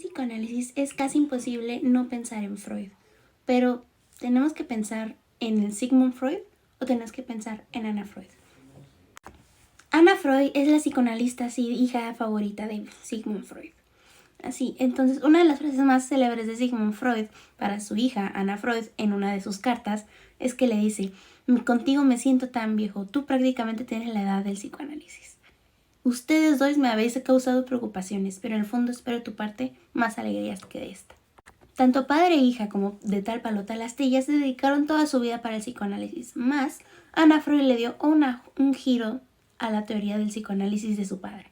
psicoanálisis es casi imposible no pensar en Freud, pero ¿tenemos que pensar en el Sigmund Freud o tenemos que pensar en Anna Freud? Anna Freud es la psicoanalista hija favorita de Sigmund Freud. Así, entonces una de las frases más célebres de Sigmund Freud para su hija Anna Freud en una de sus cartas es que le dice: contigo me siento tan viejo, tú prácticamente tienes la edad del psicoanálisis. Ustedes dos me habéis causado preocupaciones, pero en el fondo espero tu parte más alegrías que de esta. Tanto padre e hija como de tal palo tal astilla se dedicaron toda su vida para el psicoanálisis, más Anna Freud le dio un giro a la teoría del psicoanálisis de su padre.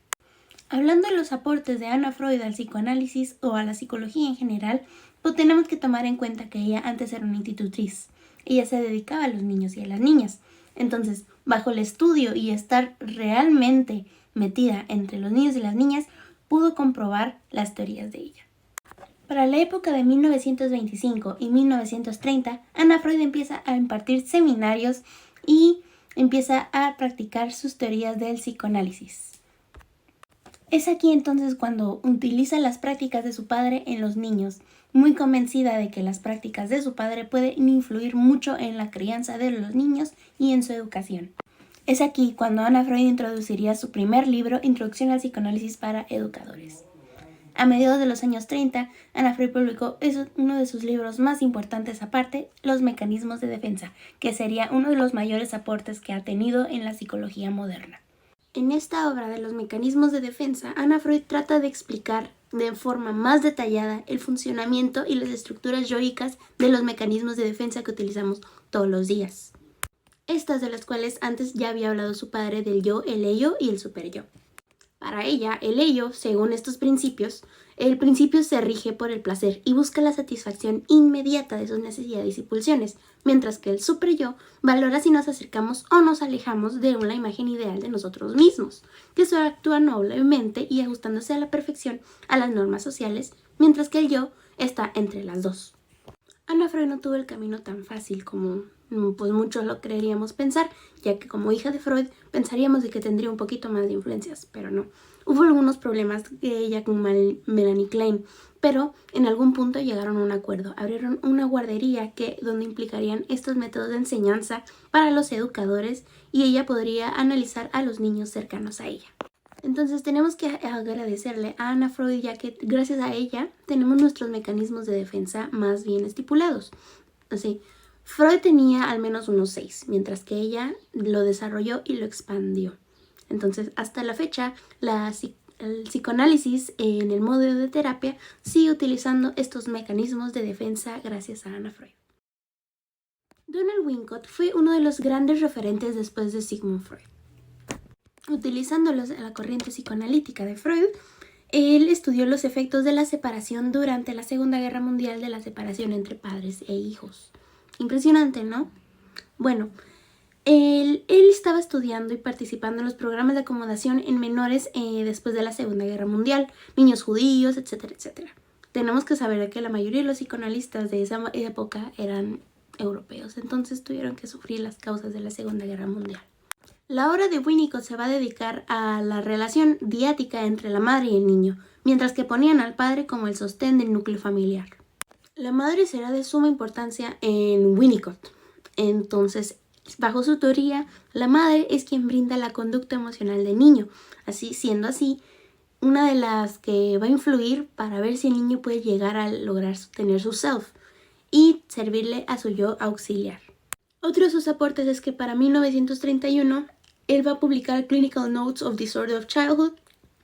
Hablando de los aportes de Anna Freud al psicoanálisis o a la psicología en general, pues tenemos que tomar en cuenta que ella antes era una institutriz. Ella se dedicaba a los niños y a las niñas. Entonces, bajo el estudio y estar realmente metida entre los niños y las niñas, pudo comprobar las teorías de ella. Para la época de 1925 y 1930, Anna Freud empieza a impartir seminarios y empieza a practicar sus teorías del psicoanálisis. Es aquí entonces cuando utiliza las prácticas de su padre en los niños, muy convencida de que las prácticas de su padre pueden influir mucho en la crianza de los niños y en su educación. Es aquí cuando Anna Freud introduciría su primer libro, Introducción al psicoanálisis para educadores. A mediados de los años 30, Anna Freud publicó uno de sus libros más importantes aparte, Los mecanismos de defensa, que sería uno de los mayores aportes que ha tenido en la psicología moderna. En esta obra de los mecanismos de defensa, Anna Freud trata de explicar de forma más detallada el funcionamiento y las estructuras yoicas de los mecanismos de defensa que utilizamos todos los días. Estas de las cuales antes ya había hablado su padre del yo, el ello y el superyo. Para ella, el ello, según estos principios, el principio se rige por el placer y busca la satisfacción inmediata de sus necesidades y pulsiones, mientras que el superyo valora si nos acercamos o nos alejamos de una imagen ideal de nosotros mismos, que solo actúa noblemente y ajustándose a la perfección a las normas sociales, mientras que el yo está entre las dos. Anna Freud no tuvo el camino tan fácil como pues muchos lo creeríamos pensar, ya que como hija de Freud pensaríamos de que tendría un poquito más de influencias, pero no. Hubo algunos problemas de ella con Melanie Klein, pero en algún punto llegaron a un acuerdo. Abrieron una guardería donde implicarían estos métodos de enseñanza para los educadores y ella podría analizar a los niños cercanos a ella. Entonces tenemos que agradecerle a Anna Freud, ya que gracias a ella tenemos nuestros mecanismos de defensa más bien estipulados. Así, Freud tenía al menos unos 6, mientras que ella lo desarrolló y lo expandió. Entonces, hasta la fecha, el psicoanálisis en el modo de terapia sigue utilizando estos mecanismos de defensa gracias a Anna Freud. Donald Winnicott fue uno de los grandes referentes después de Sigmund Freud. Utilizando la corriente psicoanalítica de Freud, él estudió los efectos de la separación durante la Segunda Guerra Mundial, de la separación entre padres e hijos. Impresionante, ¿no? Bueno, él estaba estudiando y participando en los programas de acomodación en menores después de la Segunda Guerra Mundial, niños judíos, etcétera, etcétera. Tenemos que saber que la mayoría de los psicoanalistas de esa época eran europeos, entonces tuvieron que sufrir las causas de la Segunda Guerra Mundial. La obra de Winnicott se va a dedicar a la relación diática entre la madre y el niño, mientras que ponían al padre como el sostén del núcleo familiar. La madre será de suma importancia en Winnicott. Entonces, bajo su teoría, la madre es quien brinda la conducta emocional del niño, siendo así una de las que va a influir para ver si el niño puede llegar a lograr tener su self y servirle a su yo auxiliar. Otro de sus aportes es que para 1931 él va a publicar Clinical Notes of Disorder of Childhood,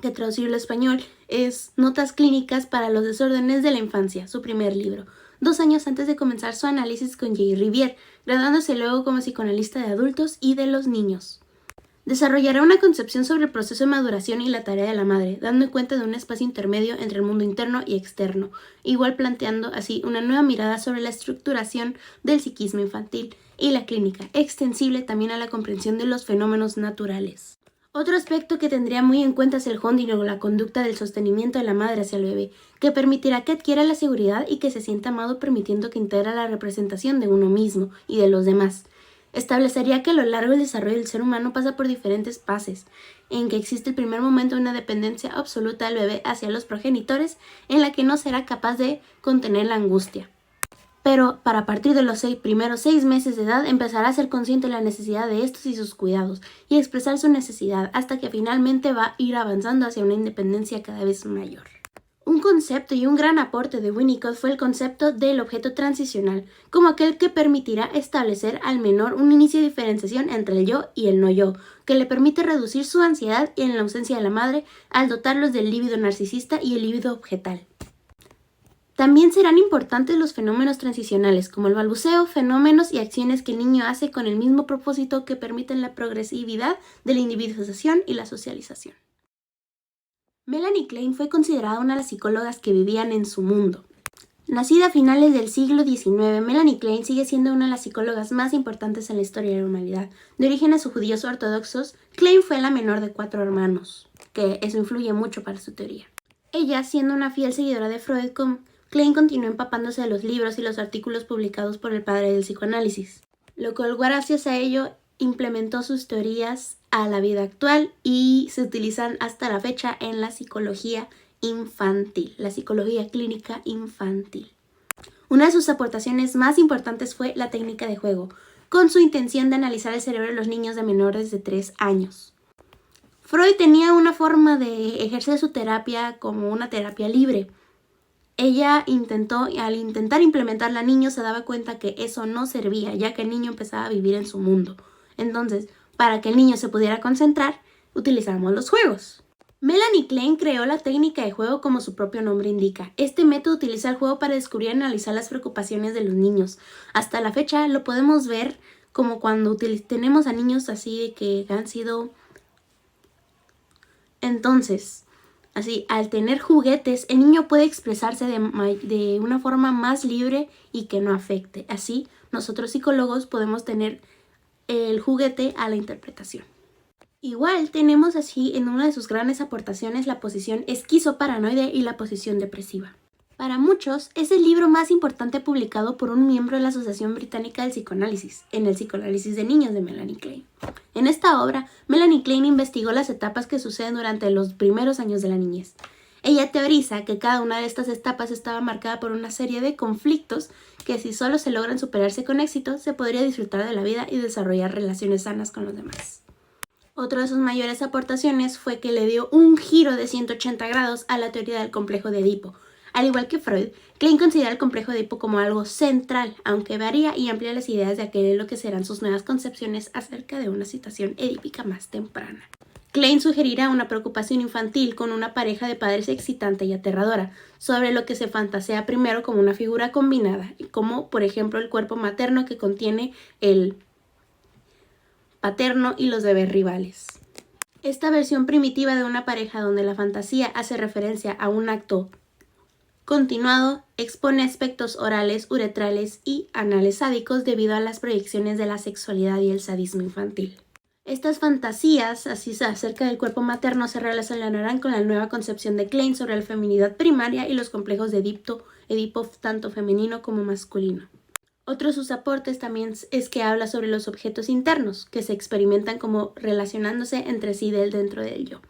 que traducido al español es Notas Clínicas para los Desórdenes de la Infancia, su primer libro, 2 años antes de comenzar su análisis con J. Rivière, graduándose luego como psicoanalista de adultos y de los niños. Desarrollará una concepción sobre el proceso de maduración y la tarea de la madre, dando cuenta de un espacio intermedio entre el mundo interno y externo, igual planteando así una nueva mirada sobre la estructuración del psiquismo infantil y la clínica, extensible también a la comprensión de los fenómenos naturales. Otro aspecto que tendría muy en cuenta es el holding o la conducta del sostenimiento de la madre hacia el bebé, que permitirá que adquiera la seguridad y que se sienta amado, permitiendo que integra la representación de uno mismo y de los demás. Establecería que a lo largo del desarrollo del ser humano pasa por diferentes fases, en que existe el primer momento de una dependencia absoluta del bebé hacia los progenitores, en la que no será capaz de contener la angustia. Pero para partir de los primeros 6 meses de edad empezará a ser consciente de la necesidad de estos y sus cuidados, y a expresar su necesidad hasta que finalmente va a ir avanzando hacia una independencia cada vez mayor. Un concepto y un gran aporte de Winnicott fue el concepto del objeto transicional, como aquel que permitirá establecer al menor un inicio de diferenciación entre el yo y el no yo, que le permite reducir su ansiedad en la ausencia de la madre al dotarlos del líbido narcisista y el líbido objetal. También serán importantes los fenómenos transicionales, como el balbuceo, fenómenos y acciones que el niño hace con el mismo propósito que permiten la progresividad de la individualización y la socialización. Melanie Klein fue considerada una de las psicólogas que vivían en su mundo. Nacida a finales del siglo XIX, Melanie Klein sigue siendo una de las psicólogas más importantes en la historia de la humanidad. De orígenes judíos ortodoxos, Klein fue la menor de 4 hermanos, que eso influye mucho para su teoría. Ella, siendo una fiel seguidora de Freud, Klein continuó empapándose de los libros y los artículos publicados por el padre del psicoanálisis, lo cual gracias a ello implementó sus teorías a la vida actual y se utilizan hasta la fecha en la psicología infantil, la psicología clínica infantil. Una de sus aportaciones más importantes fue la técnica de juego, con su intención de analizar el cerebro de los niños de menores de 3 años. Freud tenía una forma de ejercer su terapia como una terapia libre. Ella al intentar implementarla al niño, se daba cuenta que eso no servía, ya que el niño empezaba a vivir en su mundo. Entonces, para que el niño se pudiera concentrar, utilizamos los juegos. Melanie Klein creó la técnica de juego como su propio nombre indica. Este método utiliza el juego para descubrir y analizar las preocupaciones de los niños. Hasta la fecha lo podemos ver como cuando tenemos a niños así de que han sido... Entonces, así, al tener juguetes, el niño puede expresarse de una forma más libre y que no afecte. Así, nosotros psicólogos podemos tener el juguete a la interpretación. Igual tenemos así en una de sus grandes aportaciones la posición esquizoparanoide y la posición depresiva. Para muchos es el libro más importante publicado por un miembro de la Asociación Británica del Psicoanálisis, en el psicoanálisis de niños de Melanie Klein. En esta obra, Melanie Klein investigó las etapas que suceden durante los primeros años de la niñez. Ella teoriza que cada una de estas etapas estaba marcada por una serie de conflictos que, si solo se logran superarse con éxito, se podría disfrutar de la vida y desarrollar relaciones sanas con los demás. Otra de sus mayores aportaciones fue que le dio un giro de 180 grados a la teoría del complejo de Edipo. Al igual que Freud, Klein considera el complejo de Edipo como algo central, aunque varía y amplía las ideas de aquel en lo que serán sus nuevas concepciones acerca de una situación edípica más temprana. Klein sugerirá una preocupación infantil con una pareja de padres excitante y aterradora, sobre lo que se fantasea primero como una figura combinada, como por ejemplo el cuerpo materno que contiene el paterno y los bebés rivales. Esta versión primitiva de una pareja donde la fantasía hace referencia a un acto continuado expone aspectos orales, uretrales y anales sádicos debido a las proyecciones de la sexualidad y el sadismo infantil. Estas fantasías así acerca del cuerpo materno se relacionarán con la nueva concepción de Klein sobre la feminidad primaria y los complejos de Edipo tanto femenino como masculino. Otro de sus aportes también es que habla sobre los objetos internos, que se experimentan como relacionándose entre sí dentro del yo.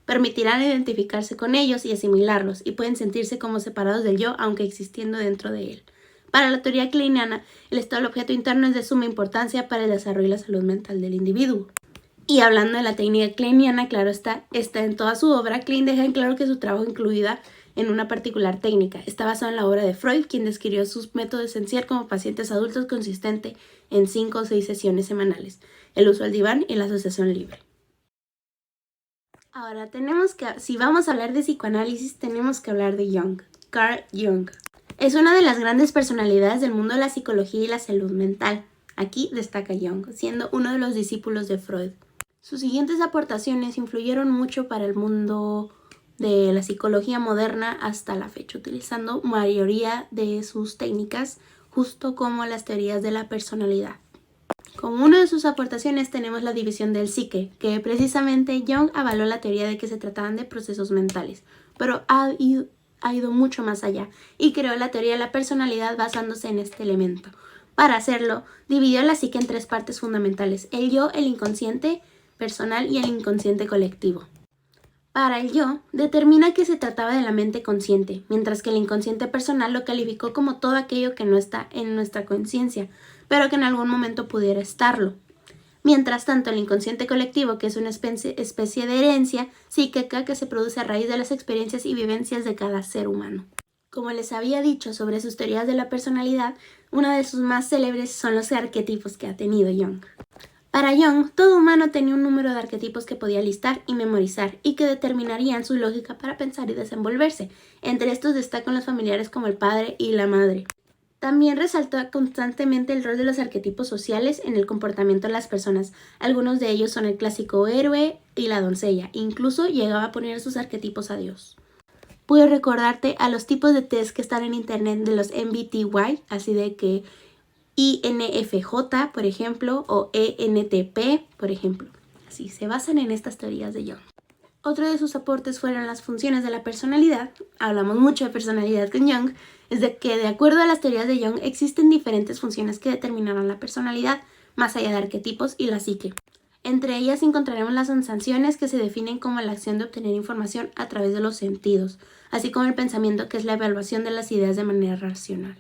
Permitirán identificarse con ellos y asimilarlos, y pueden sentirse como separados del yo, aunque existiendo dentro de él. Para la teoría kleiniana, el estado del objeto interno es de suma importancia para el desarrollo y la salud mental del individuo. Y hablando de la técnica kleiniana, claro está en toda su obra. Klein deja en claro que su trabajo incluida en una particular técnica. Está basado en la obra de Freud, quien describió su método esencial como pacientes adultos consistente en 5 o 6 sesiones semanales, el uso del diván y la asociación libre. Ahora si vamos a hablar de psicoanálisis, tenemos que hablar de Jung, Carl Jung. Es una de las grandes personalidades del mundo de la psicología y la salud mental. Aquí destaca Jung, siendo uno de los discípulos de Freud. Sus siguientes aportaciones influyeron mucho para el mundo de la psicología moderna hasta la fecha, utilizando mayoría de sus técnicas, justo como las teorías de la personalidad. Como una de sus aportaciones tenemos la división del psique, que precisamente Jung avaló la teoría de que se trataban de procesos mentales, pero ha ido mucho más allá y creó la teoría de la personalidad basándose en este elemento. Para hacerlo, dividió la psique en tres partes fundamentales: el yo, el inconsciente personal y el inconsciente colectivo. Para el yo, determina que se trataba de la mente consciente, mientras que el inconsciente personal lo calificó como todo aquello que no está en nuestra conciencia, pero que en algún momento pudiera estarlo. Mientras tanto, el inconsciente colectivo, que es una especie de herencia psíquica que se produce a raíz de las experiencias y vivencias de cada ser humano. Como les había dicho sobre sus teorías de la personalidad, una de sus más célebres son los arquetipos que ha tenido Jung. Para Jung, todo humano tenía un número de arquetipos que podía listar y memorizar y que determinarían su lógica para pensar y desenvolverse. Entre estos destacan los familiares como el padre y la madre. También resaltó constantemente el rol de los arquetipos sociales en el comportamiento de las personas. Algunos de ellos son el clásico héroe y la doncella. Incluso llegaba a poner sus arquetipos a Dios. Puedes recordarte a los tipos de test que están en internet de los MBTI, así de que INFJ, por ejemplo, o ENTP, por ejemplo. Así se basan en estas teorías de Jung. Otro de sus aportes fueron las funciones de la personalidad. Hablamos mucho de personalidad con Jung. Es de que, de acuerdo a las teorías de Jung, existen diferentes funciones que determinarán la personalidad, más allá de arquetipos y la psique. Entre ellas encontraremos las sensaciones, que se definen como la acción de obtener información a través de los sentidos, así como el pensamiento, que es la evaluación de las ideas de manera racional.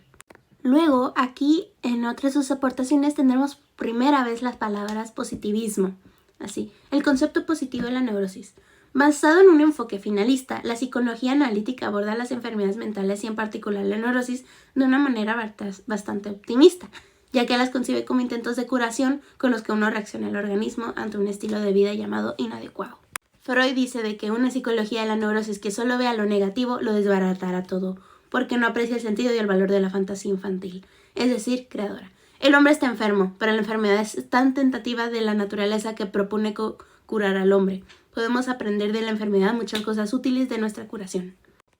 Luego, aquí, en otras de sus aportaciones, tendremos primera vez las palabras positivismo. Así, el concepto positivo de la neurosis. Basado en un enfoque finalista, la psicología analítica aborda las enfermedades mentales y en particular la neurosis de una manera bastante optimista, ya que las concibe como intentos de curación con los que uno reacciona al organismo ante un estilo de vida llamado inadecuado. Freud dice de que una psicología de la neurosis que solo vea lo negativo lo desbaratará todo, porque no aprecia el sentido y el valor de la fantasía infantil, es decir, creadora. El hombre está enfermo, pero la enfermedad es tan tentativa de la naturaleza que propone curar al hombre. Podemos aprender de la enfermedad muchas cosas útiles de nuestra curación.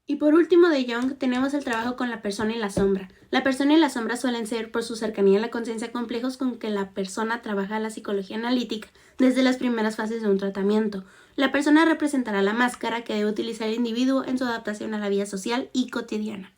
Y por último de Jung tenemos el trabajo con la persona y la sombra. La persona y la sombra suelen ser, por su cercanía a la conciencia, complejos con que la persona trabaja la psicología analítica desde las primeras fases de un tratamiento. La persona representará la máscara que debe utilizar el individuo en su adaptación a la vida social y cotidiana.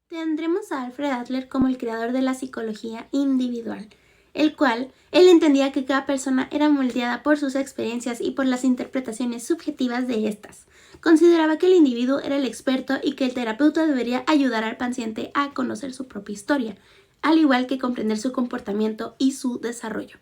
Tendremos a Alfred Adler como el creador de la psicología individual, el cual él entendía que cada persona era moldeada por sus experiencias y por las interpretaciones subjetivas de estas. Consideraba que el individuo era el experto y que el terapeuta debería ayudar al paciente a conocer su propia historia, al igual que comprender su comportamiento y su desarrollo.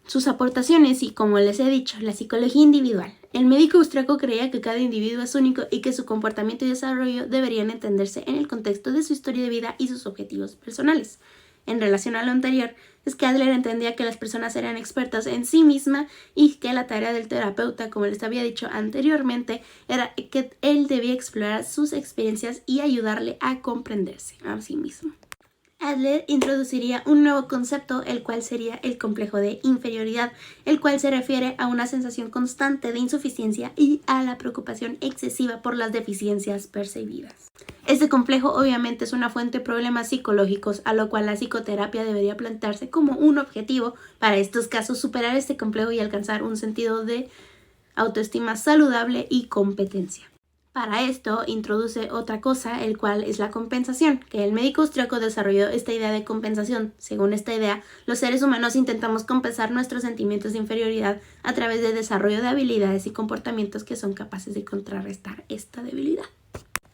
Sus aportaciones y, como les he dicho, la psicología individual. El médico austríaco creía que cada individuo es único y que su comportamiento y desarrollo deberían entenderse en el contexto de su historia de vida y sus objetivos personales. En relación a lo anterior, es que Adler entendía que las personas eran expertas en sí mismas y que la tarea del terapeuta, como les había dicho anteriormente, era que él debía explorar sus experiencias y ayudarle a comprenderse a sí mismo. Adler introduciría un nuevo concepto, el cual sería el complejo de inferioridad, el cual se refiere a una sensación constante de insuficiencia y a la preocupación excesiva por las deficiencias percibidas. Este complejo obviamente es una fuente de problemas psicológicos, a lo cual la psicoterapia debería plantearse como un objetivo para estos casos: superar este complejo y alcanzar un sentido de autoestima saludable y competencia. Para esto introduce otra cosa, el cual es la compensación, que el médico austríaco desarrolló esta idea de compensación. Según esta idea, los seres humanos intentamos compensar nuestros sentimientos de inferioridad a través del desarrollo de habilidades y comportamientos que son capaces de contrarrestar esta debilidad.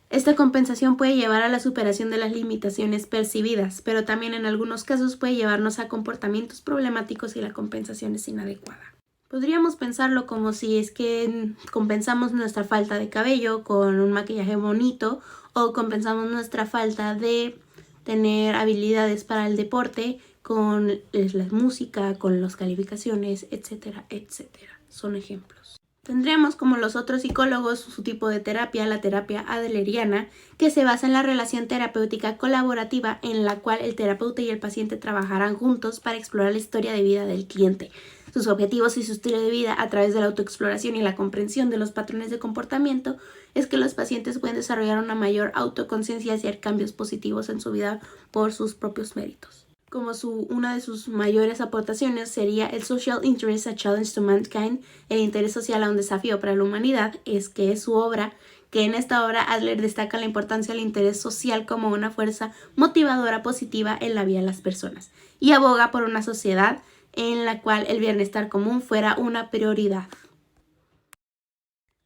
Esta compensación puede llevar a la superación de las limitaciones percibidas, pero también en algunos casos puede llevarnos a comportamientos problemáticos si la compensación es inadecuada. Podríamos pensarlo como si es que compensamos nuestra falta de cabello con un maquillaje bonito, o compensamos nuestra falta de tener habilidades para el deporte con la música, con las calificaciones, etcétera, etcétera. Son ejemplos. Tendremos, como los otros psicólogos, su tipo de terapia, la terapia adleriana, que se basa en la relación terapéutica colaborativa en la cual el terapeuta y el paciente trabajarán juntos para explorar la historia de vida del cliente, sus objetivos y su estilo de vida. A través de la autoexploración y la comprensión de los patrones de comportamiento es que los pacientes pueden desarrollar una mayor autoconciencia y hacer cambios positivos en su vida por sus propios méritos. Como una de sus mayores aportaciones sería el Social Interest: A Challenge to Mankind, el interés social a un desafío para la humanidad, es que su obra que en esta obra Adler destaca la importancia del interés social como una fuerza motivadora positiva en la vida de las personas y aboga por una sociedad en la cual el bienestar común fuera una prioridad.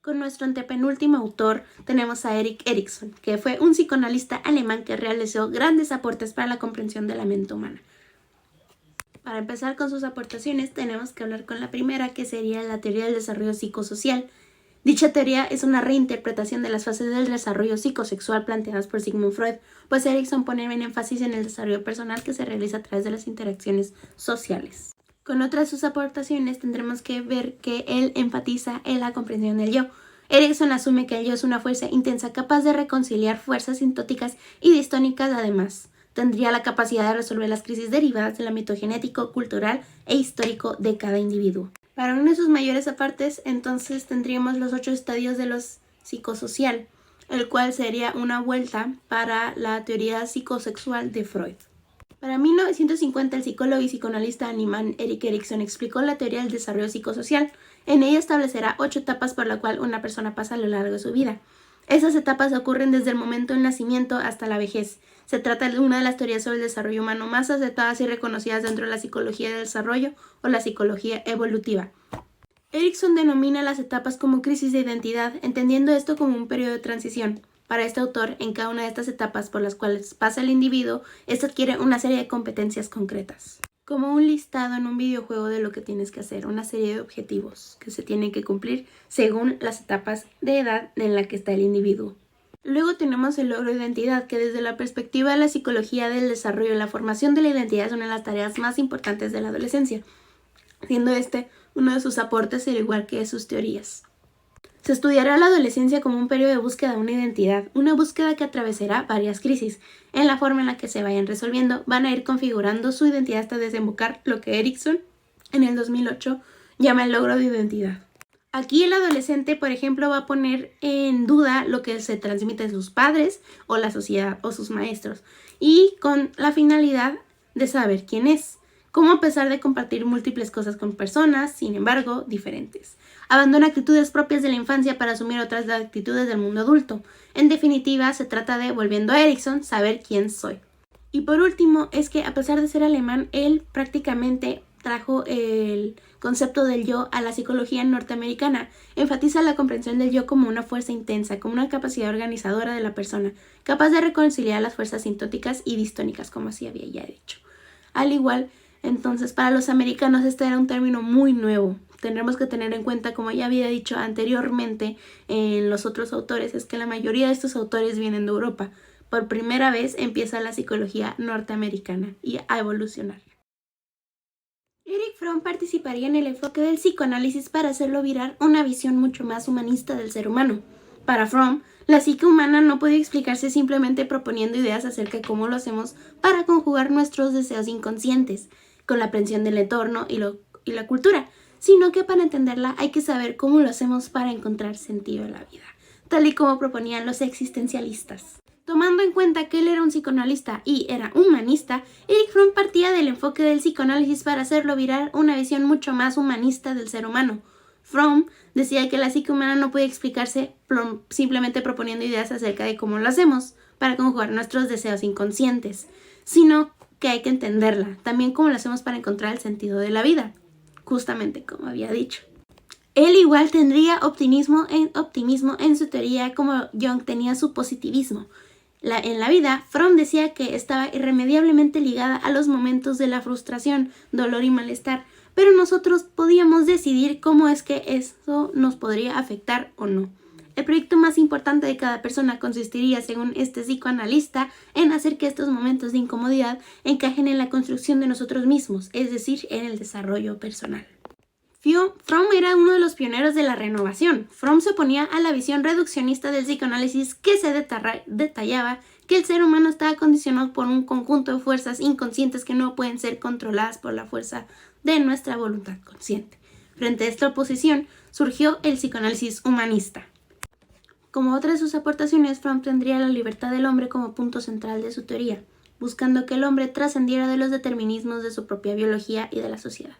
Con nuestro antepenúltimo autor tenemos a Erik Erikson, que fue un psicoanalista alemán que realizó grandes aportes para la comprensión de la mente humana. Para empezar con sus aportaciones tenemos que hablar con la primera, que sería la teoría del desarrollo psicosocial. Dicha teoría es una reinterpretación de las fases del desarrollo psicosexual planteadas por Sigmund Freud, pues Erikson pone en énfasis en el desarrollo personal que se realiza a través de las interacciones sociales. Con otras de sus aportaciones tendremos que ver que él enfatiza en la comprensión del yo. Erikson asume que el yo es una fuerza intensa capaz de reconciliar fuerzas sintóticas y distónicas. Además, tendría la capacidad de resolver las crisis derivadas del ámbito genético, cultural e histórico de cada individuo. Para uno de sus mayores apartes, entonces tendríamos los 8 estadios de lo psicosocial, el cual sería una vuelta para la teoría psicosexual de Freud. Para 1950, el psicólogo y psicoanalista alemán Erik Erikson explicó la teoría del desarrollo psicosocial. En ella establecerá 8 etapas por las cuales una persona pasa a lo largo de su vida. Esas etapas ocurren desde el momento del nacimiento hasta la vejez. Se trata de una de las teorías sobre el desarrollo humano más aceptadas y reconocidas dentro de la psicología del desarrollo o la psicología evolutiva. Erikson denomina las etapas como crisis de identidad, entendiendo esto como un periodo de transición. Para este autor, en cada una de estas etapas por las cuales pasa el individuo, éste adquiere una serie de competencias concretas. Como un listado en un videojuego de lo que tienes que hacer, una serie de objetivos que se tienen que cumplir según las etapas de edad en la que está el individuo. Luego tenemos el logro de identidad, que desde la perspectiva de la psicología del desarrollo y la formación de la identidad es una de las tareas más importantes de la adolescencia, siendo este uno de sus aportes al igual que de sus teorías. Se estudiará la adolescencia como un periodo de búsqueda de una identidad, una búsqueda que atravesará varias crisis. En la forma en la que se vayan resolviendo, van a ir configurando su identidad hasta desembocar lo que Erikson, en el 2008, llama el logro de identidad. Aquí el adolescente, por ejemplo, va a poner en duda lo que se transmite de sus padres o la sociedad o sus maestros, y con la finalidad de saber quién es, cómo a pesar de compartir múltiples cosas con personas, sin embargo, diferentes. Abandona actitudes propias de la infancia para asumir otras actitudes del mundo adulto. En definitiva, se trata de, volviendo a Erikson, saber quién soy. Y por último, es que a pesar de ser alemán, él prácticamente trajo el concepto del yo a la psicología norteamericana. Enfatiza la comprensión del yo como una fuerza intensa, como una capacidad organizadora de la persona, capaz de reconciliar las fuerzas sintóticas y distónicas, como así había ya dicho. Al igual, entonces, para los americanos este era un término muy nuevo. Tendremos que tener en cuenta, como ya había dicho anteriormente en los otros autores, es que la mayoría de estos autores vienen de Europa. Por primera vez empieza la psicología norteamericana y a evolucionar. Erich Fromm participaría en el enfoque del psicoanálisis para hacerlo virar una visión mucho más humanista del ser humano. Para Fromm, la psique humana no puede explicarse simplemente proponiendo ideas acerca de cómo lo hacemos para conjugar nuestros deseos inconscientes con la aprehensión del entorno y la cultura, sino que para entenderla hay que saber cómo lo hacemos para encontrar sentido en la vida, tal y como proponían los existencialistas. Tomando en cuenta que él era un psicoanalista y era humanista, Erich Fromm partía del enfoque del psicoanálisis para hacerlo virar una visión mucho más humanista del ser humano. Fromm decía que la psique humana no puede explicarse simplemente proponiendo ideas acerca de cómo lo hacemos para conjugar nuestros deseos inconscientes, sino que hay que entenderla, también cómo lo hacemos para encontrar el sentido de la vida, justamente como había dicho. Él igual tendría optimismo en su teoría como Jung tenía su positivismo. En la vida, Fromm decía que estaba irremediablemente ligada a los momentos de la frustración, dolor y malestar, pero nosotros podíamos decidir cómo es que eso nos podría afectar o no. El proyecto más importante de cada persona consistiría, según este psicoanalista, en hacer que estos momentos de incomodidad encajen en la construcción de nosotros mismos, es decir, en el desarrollo personal. Fromm era uno de los pioneros de la renovación. Fromm se oponía a la visión reduccionista del psicoanálisis que se detallaba que el ser humano estaba condicionado por un conjunto de fuerzas inconscientes que no pueden ser controladas por la fuerza de nuestra voluntad consciente. Frente a esta oposición surgió el psicoanálisis humanista. Como otra de sus aportaciones, Fromm tendría la libertad del hombre como punto central de su teoría, buscando que el hombre trascendiera de los determinismos de su propia biología y de la sociedad.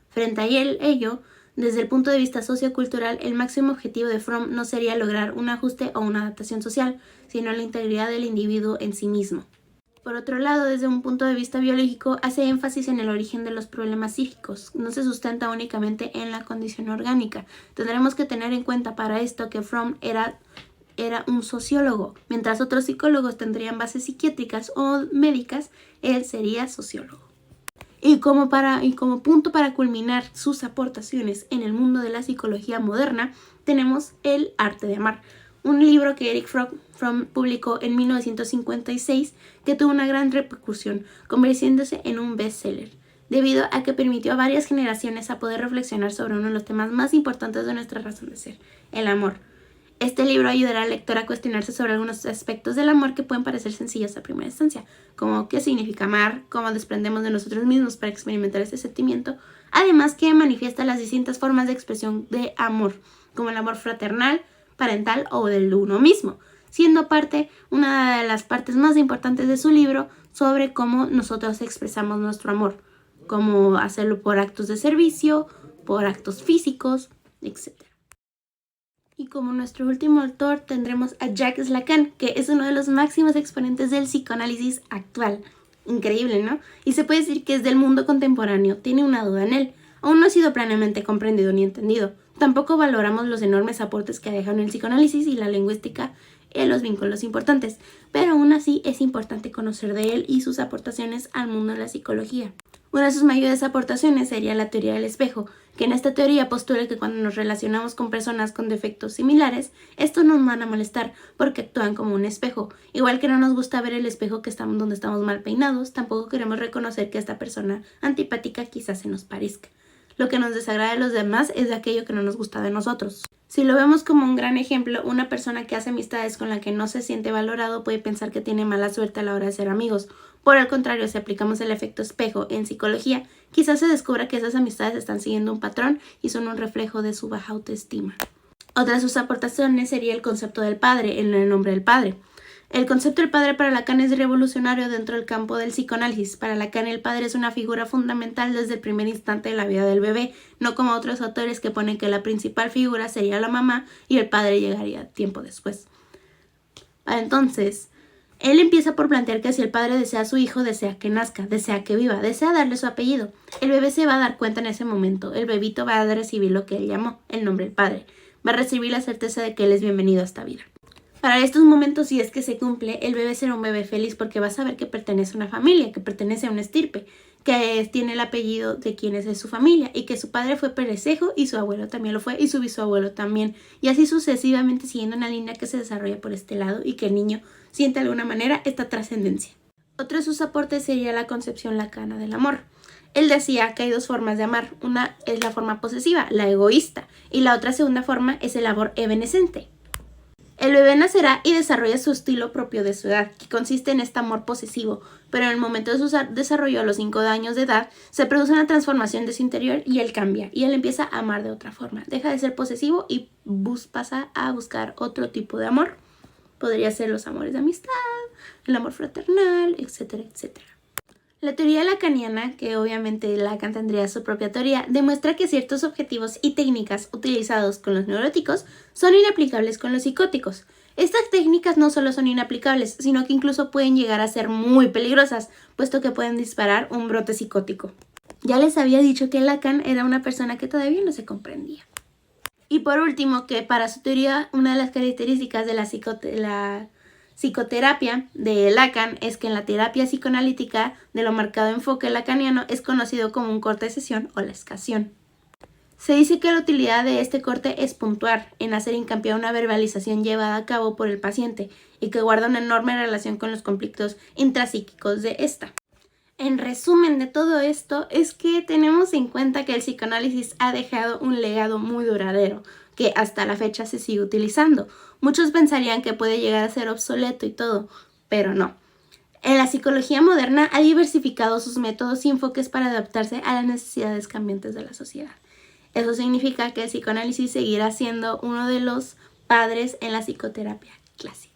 Frente a ello, Desde el punto de vista sociocultural, el máximo objetivo de Fromm no sería lograr un ajuste o una adaptación social, sino la integridad del individuo en sí mismo. Por otro lado, desde un punto de vista biológico, hace énfasis en el origen de los problemas psíquicos. No se sustenta únicamente en la condición orgánica. Tendremos que tener en cuenta para esto que Fromm era un sociólogo, mientras otros psicólogos tendrían bases psiquiátricas o médicas, él sería sociólogo. Y como punto para culminar sus aportaciones en el mundo de la psicología moderna, tenemos El arte de amar, un libro que Erich Fromm publicó en 1956 que tuvo una gran repercusión, convirtiéndose en un bestseller, debido a que permitió a varias generaciones a poder reflexionar sobre uno de los temas más importantes de nuestra razón de ser, el amor. Este libro ayudará al lector a cuestionarse sobre algunos aspectos del amor que pueden parecer sencillos a primera instancia, como qué significa amar, cómo desprendemos de nosotros mismos para experimentar este sentimiento, además que manifiesta las distintas formas de expresión de amor, como el amor fraternal, parental o del uno mismo, siendo una de las partes más importantes de su libro sobre cómo nosotros expresamos nuestro amor, cómo hacerlo por actos de servicio, por actos físicos, etc. Y como nuestro último autor tendremos a Jacques Lacan, que es uno de los máximos exponentes del psicoanálisis actual. Increíble, ¿no? Y se puede decir que es del mundo contemporáneo, tiene una duda en él. Aún no ha sido plenamente comprendido ni entendido. Tampoco valoramos los enormes aportes que ha dejado en el psicoanálisis y la lingüística en los vínculos importantes, pero aún así es importante conocer de él y sus aportaciones al mundo de la psicología. Una de sus mayores aportaciones sería la teoría del espejo, que en esta teoría postula que cuando nos relacionamos con personas con defectos similares, estos nos van a molestar porque actúan como un espejo. Igual que no nos gusta ver el espejo donde estamos mal peinados, tampoco queremos reconocer que esta persona antipática quizás se nos parezca. Lo que nos desagrada de los demás es de aquello que no nos gusta de nosotros. Si lo vemos como un gran ejemplo, una persona que hace amistades con la que no se siente valorado puede pensar que tiene mala suerte a la hora de ser amigos. Por el contrario, si aplicamos el efecto espejo en psicología, quizás se descubra que esas amistades están siguiendo un patrón y son un reflejo de su baja autoestima. Otra de sus aportaciones sería el concepto del padre, en el nombre del padre. El concepto del padre para Lacan es revolucionario dentro del campo del psicoanálisis. Para Lacan el padre es una figura fundamental desde el primer instante de la vida del bebé, no como otros autores que ponen que la principal figura sería la mamá y el padre llegaría tiempo después. Entonces, él empieza por plantear que si el padre desea a su hijo, desea que nazca, desea que viva, desea darle su apellido. El bebé se va a dar cuenta en ese momento. El bebito va a recibir lo que él llamó, el nombre del padre. Va a recibir la certeza de que él es bienvenido a esta vida. Para estos momentos, si es que se cumple, el bebé será un bebé feliz porque va a saber que pertenece a una familia, que pertenece a una estirpe, que tiene el apellido de quien es de su familia y que su padre fue perecejo y su abuelo también lo fue y su bisabuelo también. Y así sucesivamente siguiendo una línea que se desarrolla por este lado y que el niño siente de alguna manera esta trascendencia. Otro de sus aportes sería la concepción lacana del amor. Él decía que hay dos formas de amar. Una es la forma posesiva, la egoísta, y la otra segunda forma es el amor evanescente. El bebé nacerá y desarrolla su estilo propio de su edad, que consiste en este amor posesivo, pero en el momento de su desarrollo a los 5 años de edad, se produce una transformación de su interior y él cambia, y él empieza a amar de otra forma. Deja de ser posesivo y pasa a buscar otro tipo de amor. Podría ser los amores de amistad, el amor fraternal, etcétera, etcétera. La teoría lacaniana, que obviamente Lacan tendría su propia teoría, demuestra que ciertos objetivos y técnicas utilizados con los neuróticos son inaplicables con los psicóticos. Estas técnicas no solo son inaplicables, sino que incluso pueden llegar a ser muy peligrosas, puesto que pueden disparar un brote psicótico. Ya les había dicho que Lacan era una persona que todavía no se comprendía. Y por último, que para su teoría, una de las características de la psicoterapia de Lacan es que en la terapia psicoanalítica de lo marcado enfoque lacaniano es conocido como un corte de sesión o la escasión. Se dice que la utilidad de este corte es puntuar en hacer hincapié a una verbalización llevada a cabo por el paciente y que guarda una enorme relación con los conflictos intrapsíquicos de esta. En resumen de todo esto es que tenemos en cuenta que el psicoanálisis ha dejado un legado muy duradero, que hasta la fecha se sigue utilizando. Muchos pensarían que puede llegar a ser obsoleto y todo, pero no. En la psicología moderna ha diversificado sus métodos y enfoques para adaptarse a las necesidades cambiantes de la sociedad. Eso significa que el psicoanálisis seguirá siendo uno de los padres en la psicoterapia clásica.